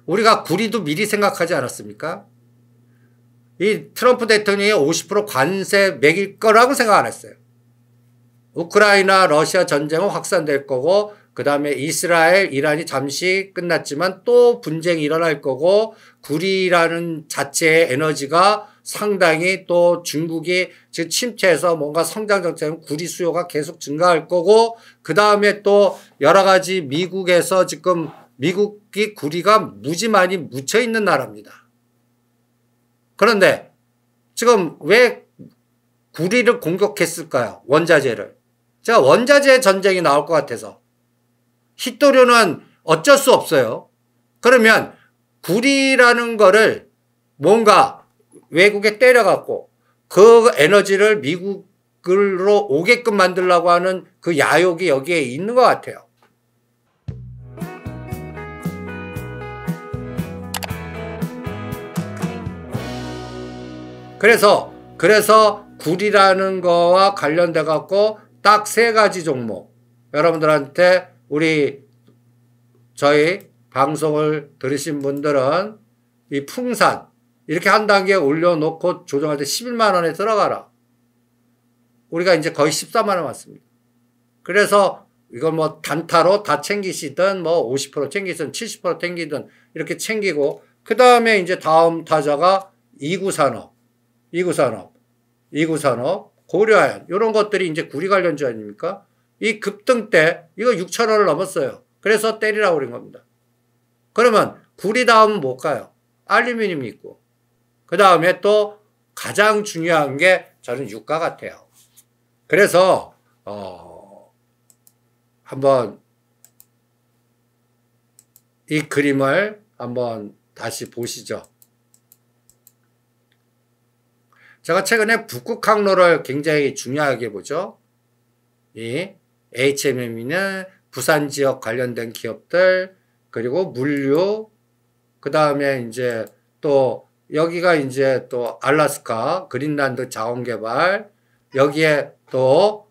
우리가 구리도 미리 생각하지 않았습니까? 이 트럼프 대통령이 50% 관세 매길 거라고 생각 안 했어요. 우크라이나 러시아 전쟁은 확산될 거고 그 다음에 이스라엘 이란이 잠시 끝났지만 또 분쟁이 일어날 거고 구리라는 자체의 에너지가 상당히 또 중국이 지금 침체해서 뭔가 성장 정책은 구리 수요가 계속 증가할 거고 그 다음에 또 여러 가지 미국에서 지금 미국이 구리가 무지 많이 묻혀 있는 나라입니다. 그런데 지금 왜 구리를 공격했을까요? 원자재를. 제가 원자재 전쟁이 나올 것 같아서. 히토류는 어쩔 수 없어요. 그러면 구리라는 거를 뭔가 외국에 때려갖고 그 에너지를 미국으로 오게끔 만들려고 하는 그 야욕이 여기에 있는 것 같아요. 그래서 구리라는 거와 관련돼 갖고 딱 3가지 종목 여러분들한테 저희 방송을 들으신 분들은 이 풍산 이렇게 한 단계 올려놓고 조정할 때 11만 원에 들어가라. 우리가 이제 거의 14만 원 왔습니다. 그래서 이걸 뭐 단타로 다 챙기시든 뭐 50% 챙기든 70% 챙기든 이렇게 챙기고 그 다음에 이제 다음 타자가 이구산업, 고려아연 이런 것들이 이제 구리 관련주 아닙니까? 이 급등 때 이거 6천 원을 넘었어요. 그래서 때리라고 그런 겁니다. 그러면 구리 다음은 뭘까요? 알루미늄이 있고 그 다음에 또 가장 중요한 게 저는 유가 같아요. 그래서 한번 이 그림을 한번 다시 보시죠. 제가 최근에 북극 항로를 굉장히 중요하게 보죠. 이 HMM이는 부산 지역 관련된 기업들, 그리고 물류, 그 다음에 이제 또 여기가 이제 또 알래스카 그린란드 자원개발, 여기에 또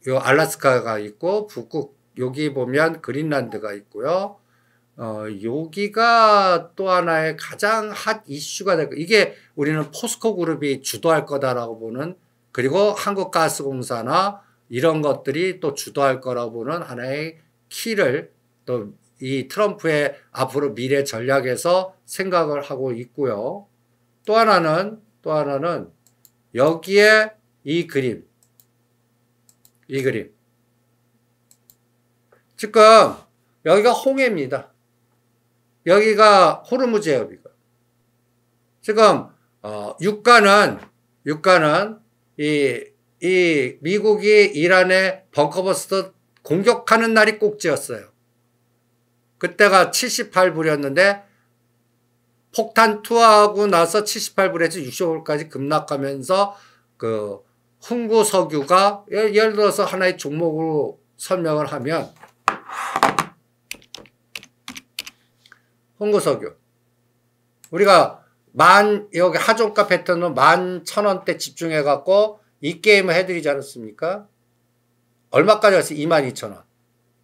요 알래스카가 있고 북극 여기 보면 그린란드가 있고요. 여기가 또 하나의 가장 핫 이슈가 될 거. 이게 우리는 포스코 그룹이 주도할 거다라고 보는, 그리고 한국가스공사나 이런 것들이 또 주도할 거라고 보는 하나의 키를 또 이 트럼프의 앞으로 미래 전략에서 생각을 하고 있고요. 또 하나는 여기에 이 그림. 지금 여기가 홍해입니다. 여기가 호르무즈 해협이고. 지금 유가는 이 미국이 이란의 벙커버스터 공격하는 날이 꼭지였어요. 그때가 78불이었는데 폭탄 투하하고 나서 78불에서 65불까지 급락하면서 그 흥구석유가 예를 들어서 하나의 종목으로 설명을 하면 흥구석유 우리가 여기 하종가 패턴은 11,000원대 집중해 갖고 이 게임을 해드리지 않았습니까? 얼마까지 갔어요? 22,000원.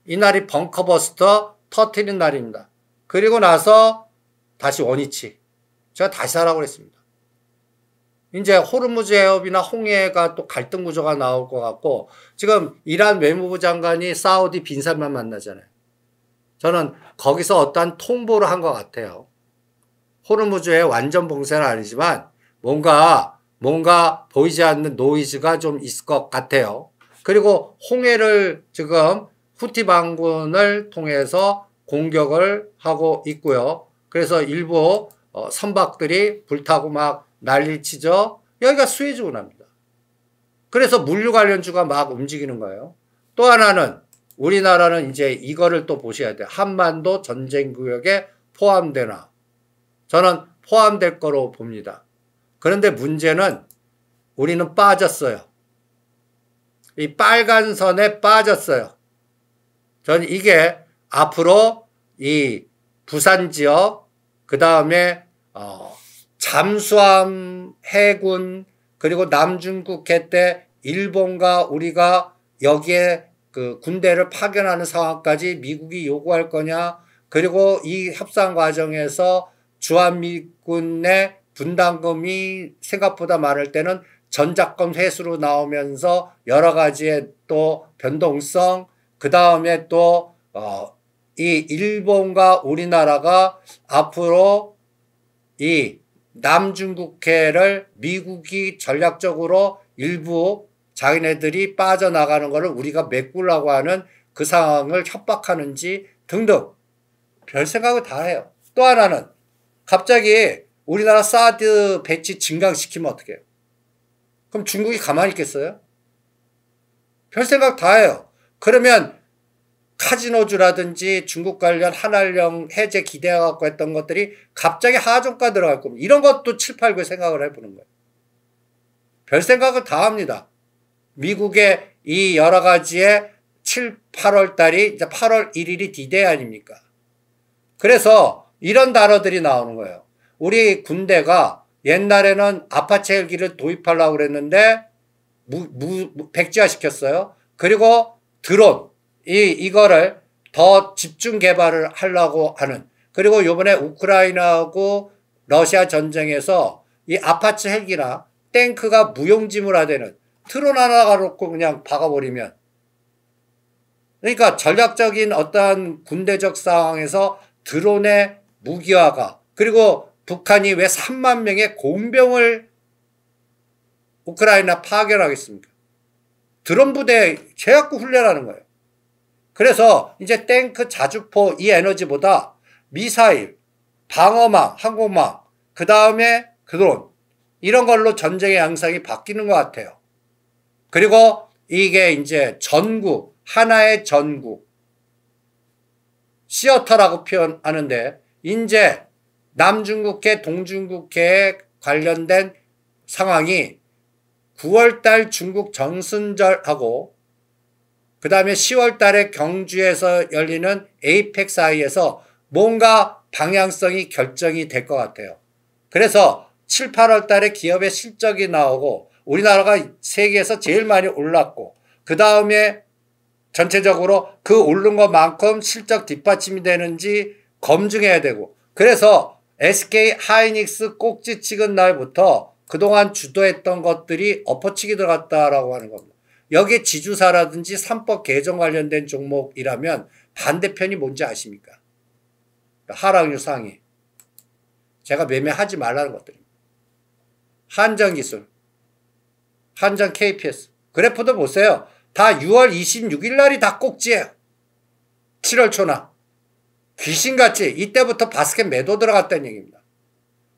이 날이 벙커버스터 터트리는 날입니다. 그리고 나서 다시 원위치. 제가 다시 하라고 그랬습니다. 이제 호르무즈 해협이나 홍해가 또 갈등 구조가 나올 것 같고, 지금 이란 외무부 장관이 사우디 빈살만 만나잖아요. 저는 거기서 어떠한 통보를 한 것 같아요. 호르무즈의 완전 봉쇄는 아니지만 뭔가 보이지 않는 노이즈가 좀 있을 것 같아요. 그리고 홍해를 지금 후티 반군을 통해서 공격을 하고 있고요. 그래서 일부 선박들이 불타고 막 난리치죠. 여기가 스웨즈 운하입니다. 그래서 물류 관련주가 막 움직이는 거예요. 또 하나는 우리나라는 이제 이거를 또 보셔야 돼요. 한반도 전쟁 구역에 포함되나. 저는 포함될 거로 봅니다. 그런데 문제는 우리는 빠졌어요. 이 빨간 선에 빠졌어요. 저는 이게 앞으로 이 부산 지역, 그 다음에 잠수함 해군, 그리고 남중국 해 때 일본과 우리가 여기에 그 군대를 파견하는 상황까지 미국이 요구할 거냐, 그리고 이 협상 과정에서 주한미군의 분담금이 생각보다 많을 때는 전작권 회수로 나오면서 여러 가지의 또 변동성, 그 다음에 또 이 일본과 우리나라가 앞으로 이 남중국해를 미국이 전략적으로 일부 자기네들이 빠져나가는 것을 우리가 메꾸려고 하는 그 상황을 협박하는지 등등 별 생각을 다 해요. 또 하나는 갑자기 우리나라 사드 배치 증강시키면 어떡해요? 그럼 중국이 가만히 있겠어요? 별 생각 다 해요. 그러면 카지노주라든지 중국 관련 한한령 해제 기대해갖고 했던 것들이 갑자기 하중가 들어갈 겁니다. 이런 것도 7, 8, 9 생각을 해보는 거예요. 별 생각을 다 합니다. 미국의 이 여러 가지의 7, 8월 달이 이제 8월 1일이 D-Day 아닙니까? 그래서 이런 단어들이 나오는 거예요. 우리 군대가 옛날에는 아파치 헬기를 도입하려고 그랬는데 백지화 시켰어요. 그리고 드론 이거를 더 집중 개발을 하려고 하는, 그리고 요번에 우크라이나하고 러시아 전쟁에서 이 아파치 헬기나 탱크가 무용지물화되는 드론 하나 놓고 그냥 박아버리면, 그러니까 전략적인 어떠한 군대적 상황에서 드론의 무기화가, 그리고 북한이 왜 3만 명의 공병을 우크라이나 파견하겠습니까? 드론 부대에 제약구 훈련하는 거예요. 그래서 이제 탱크, 자주포 이 에너지보다 미사일, 방어망, 항공망, 그 다음에 드론 이런 걸로 전쟁의 양상이 바뀌는 것 같아요. 그리고 이게 이제 전국, 하나의 전국, 시어터라고 표현하는데, 이제 남중국해, 동중국해에 관련된 상황이 9월달 중국 정순절하고 그 다음에 10월달에 경주에서 열리는 에이펙 사이에서 뭔가 방향성이 결정이 될 것 같아요. 그래서 7, 8월달에 기업의 실적이 나오고 우리나라가 세계에서 제일 많이 올랐고 그 다음에 전체적으로 그 오른 것만큼 실적 뒷받침이 되는지 검증해야 되고, 그래서 SK 하이닉스 꼭지 찍은 날부터 그동안 주도했던 것들이 엎어치기 들어갔다라고 하는 겁니다. 여기에 지주사라든지 3법 개정 관련된 종목이라면 반대편이 뭔지 아십니까? 하락률 상위. 제가 매매하지 말라는 것들입니다. 한전기술, 한전 KPS. 그래프도 보세요. 다 6월 26일 날이 다 꼭지예요. 7월 초나. 귀신같이 이때부터 바스켓 매도 들어갔다는 얘기입니다.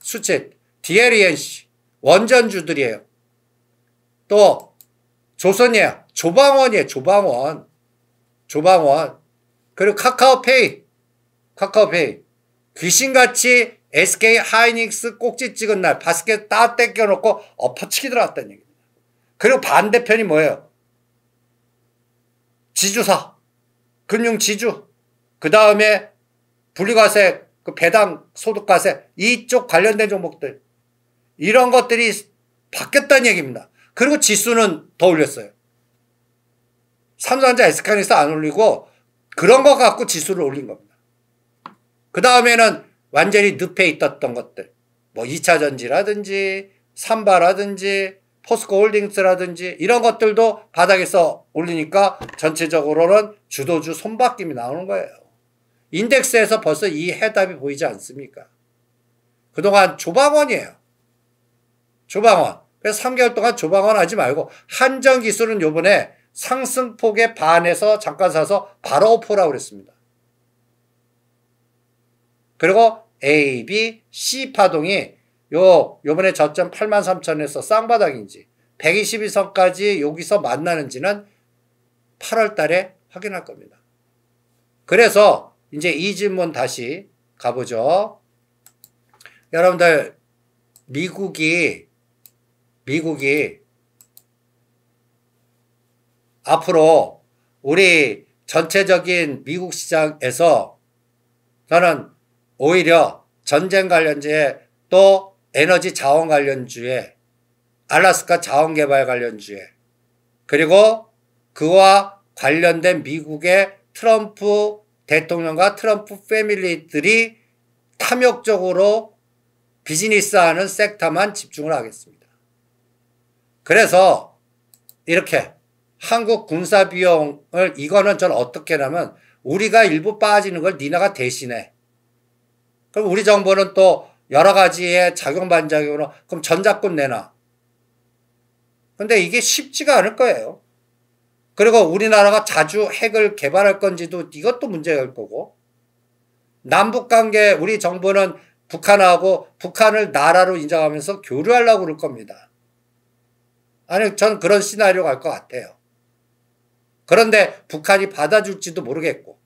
수치, DLENC, 원전주들이에요. 또 조선이에요. 조방원이에요. 조방원. 그리고 카카오페이. 귀신같이 SK 하이닉스 꼭지 찍은 날 바스켓 딱 땡겨놓고 엎어치기 들어갔다는 얘기입니다. 그리고 반대편이 뭐예요? 지주사, 금융지주, 그 다음에 분리과세, 그 배당 소득과세, 이쪽 관련된 종목들, 이런 것들이 바뀌었다는 얘기입니다. 그리고 지수는 더 올렸어요. 삼성전자, SK하이닉스 안 올리고 그런 거 갖고 지수를 올린 겁니다. 그 다음에는 완전히 늪에 있었던 것들, 뭐 2차전지라든지 삼바라든지 포스코홀딩스라든지 이런 것들도 바닥에서 올리니까 전체적으로는 주도주 손바뀜이 나오는 거예요. 인덱스에서 벌써 이 해답이 보이지 않습니까? 그동안 조방원이에요. 조방원. 그래서 3개월 동안 조방원 하지 말고 한전기술은 요번에 상승폭에 반해서 잠깐 사서 바로 오퍼라고 그랬습니다. 그리고 A, B, C 파동이 요번에 저점 83,000에서 쌍바닥인지 122선까지 여기서 만나는지는 8월 달에 확인할 겁니다. 그래서 이제 이 질문 다시 가보죠. 여러분들, 미국이 앞으로 우리 전체적인 미국 시장에서 저는 오히려 전쟁 관련주에 또 에너지 자원 관련주에 알래스카 자원개발 관련주에 그리고 그와 관련된 미국의 트럼프 대통령과 트럼프 패밀리들이 탐욕적으로 비즈니스하는 섹터만 집중을 하겠습니다. 그래서 이렇게 한국 군사 비용을 이거는 전 어떻게 하냐면 우리가 일부 빠지는 걸 니네가 대신해. 그럼 우리 정부는 또 여러 가지의 작용 반작용으로 그럼 전작권 내놔. 근데 이게 쉽지가 않을 거예요. 그리고 우리나라가 자주 핵을 개발할 건지도 이것도 문제가 될 거고 남북관계 우리 정부는 북한하고 북한을 나라로 인정하면서 교류하려고 그럴 겁니다. 아니 저는 그런 시나리오가 갈 것 같아요. 그런데 북한이 받아줄지도 모르겠고